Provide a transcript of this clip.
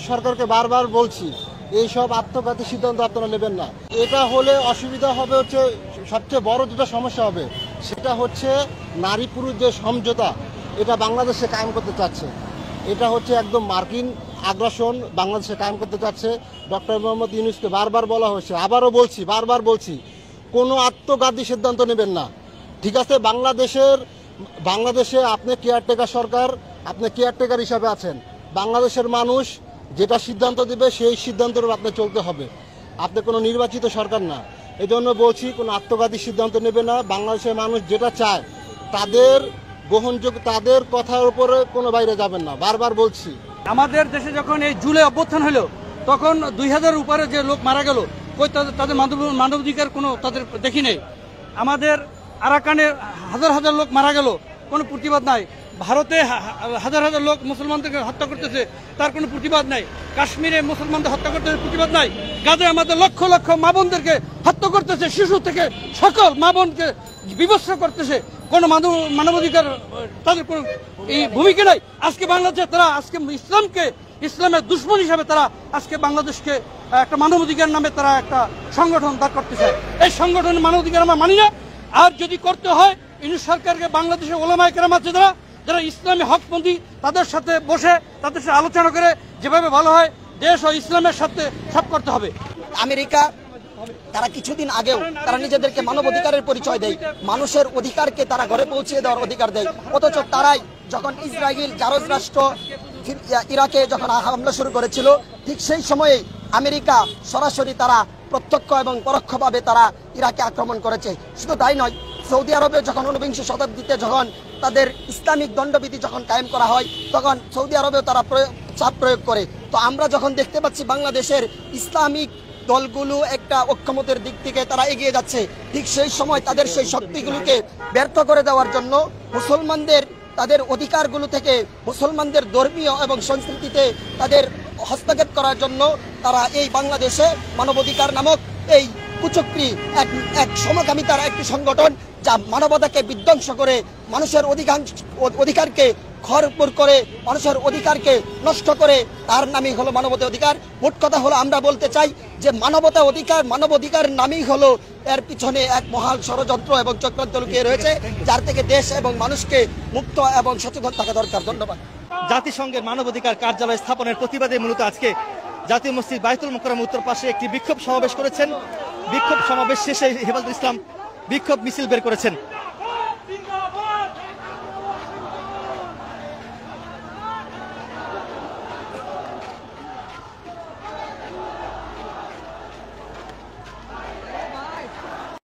সরকারকে বারবার বলছি এইসব আত্মঘাতী সিদ্ধান্ত আপনারা নেবেন না। এটা হলে অসুবিধা হবে হচ্ছে, সবচেয়ে বড় যেটা সমস্যা হবে সেটা হচ্ছে নারী পুরুষ যে সমঝোতা, এটা বাংলাদেশে কায়েম করতে চাচ্ছে। এটা হচ্ছে একদম মার্কিন আগ্রাসন বাংলাদেশে কায়েম করতে চাচ্ছে। ডক্টর মোহাম্মদ ইউনূসকে বারবার বলা হয়েছে, আবারও বলছি, বারবার বলছি, কোনো আত্মঘাতী সিদ্ধান্ত নেবেন না। ঠিক আছে, বাংলাদেশে আপনি কেয়ারটেকার সরকার, আপনি কেয়ারটেকার হিসাবে আছেন। বাংলাদেশের মানুষ যেটা সিদ্ধান্ত দেবে সেই সিদ্ধান্তের আপনি চলতে হবে। আপনি কোনো নির্বাচিত সরকার না। এই জন্য বলছি, কোনো আত্মঘাতী সিদ্ধান্ত নেবে না। বাংলাদেশের মানুষ যেটা চায় তাদের গ্রহণযোগ্য, তাদের কথার উপরে কোনো বাইরে যাবেন না, বারবার বলছি। আমাদের দেশে যখন এই জুলাই অভ্যুত্থান হলো তখন 2000-এর উপরে যে লোক মারা গেল, কই তাদের মানবাধিকার কোনো তাদের দেখি নেই। আমাদের আরাকানে হাজার হাজার লোক মারা গেল, কোনো প্রতিবাদ নাই। ভারতে হাজার হাজার লোক মুসলমানদেরকে হত্যা করতেছে, তার কোনো প্রতিবাদ নাই। কাশ্মীরে মুসলমানদের হত্যা করতেছে, প্রতিবাদ নাই। গাজায় আমাদের লক্ষ লক্ষ মা বোনদেরকে হত্যা করতেছে, শিশু থেকে সকল মা বোনকে বিভৎস করতেছে, কোনো মানবাধিকার তাদের কোনো এই ভূমিকা নাই। আজকে বাংলাদেশে তারা আজকে ইসলামের দুশ্মন হিসাবে তারা আজকে বাংলাদেশকে একটা মানবাধিকার নামে তারা একটা সংগঠন দাঁড় করতেছে। এই সংগঠনের মানবাধিকার আমরা মানি না। আর যদি করতে হয়, ইউনূস সরকারকে বাংলাদেশের ওলামায়ে কেরাম আছে যারা ইসলামী হকপন্থী, তাদের সাথে বসে তাদের সাথে আলোচনা করে যেভাবে ভালো হয় দেশ ও ইসলামের সাথে সব করতে হবে। আমেরিকা তারা কিছুদিন আগেও তারা নিজেদেরকে মানবাধিকারের পরিচয় দেয়, মানুষের অধিকারকে তারা ঘরে পৌঁছে দেওয়ার অধিকার দেয়। অথচ তারাই যখন ইসরায়েল জারজ রাষ্ট্র ইরাকে যখন হামলা শুরু করেছিল, ঠিক সেই সময়ে আমেরিকা সরাসরি তারা প্রত্যক্ষ এবং পরোক্ষভাবে তারা ইরাকে আক্রমণ করেছে। শুধু তাই নয়, সৌদি আরবে যখন ঊনবিংশ শতাব্দীতে যখন তাদের ইসলামিক দণ্ডবিধি যখন কায়েম করা হয়, তখন সৌদি আরবেও তারা চাপ প্রয়োগ করে। তো আমরা যখন দেখতে পাচ্ছি বাংলাদেশের ইসলামিক দলগুলো একটা অক্ষমতার দিক থেকে তারা এগিয়ে যাচ্ছে, ঠিক সেই সময় তাদের সেই শক্তিগুলোকে ব্যর্থ করে দেওয়ার জন্য মুসলমানদের তাদের অধিকারগুলো থেকে মুসলমানদের ধর্মীয় এবং সংস্কৃতিতে তাদের হস্তক্ষেপ করার জন্য তারা এই বাংলাদেশে মানবাধিকার নামক এই কুচক্রী এক সমকামিতার একটি সংগঠন, যা মানবতাকে বিধ্বংস করে মানুষের অধিকারকে খড়পুর করে মানুষের অধিকারকে নষ্ট করে, তার নামই হলো মানবতা অধিকার। মোট কথা হলো আমরা বলতে চাই যে মানবাধিকার নামই হলো এর পিছনে এক মহান ষড়যন্ত্র এবং চক্রান্ত লুকিয়ে রয়েছে, যার থেকে দেশ এবং মানুষকে মুক্ত এবং সচেতন থাকা দরকার। ধন্যবাদ। জাতিসংঘের মানবাধিকার কার্যালয় স্থাপনের প্রতিবাদে মূলত আজকে জাতীয় মসজিদ বাইতুল মোকাররম উত্তর পাশে একটি বিক্ষোভ সমাবেশ করেছেন। বিক্ষোভ সমাবেশ শেষে হেফাজতে ইসলাম বিক্ষোভ মিছিল বের করেছেন।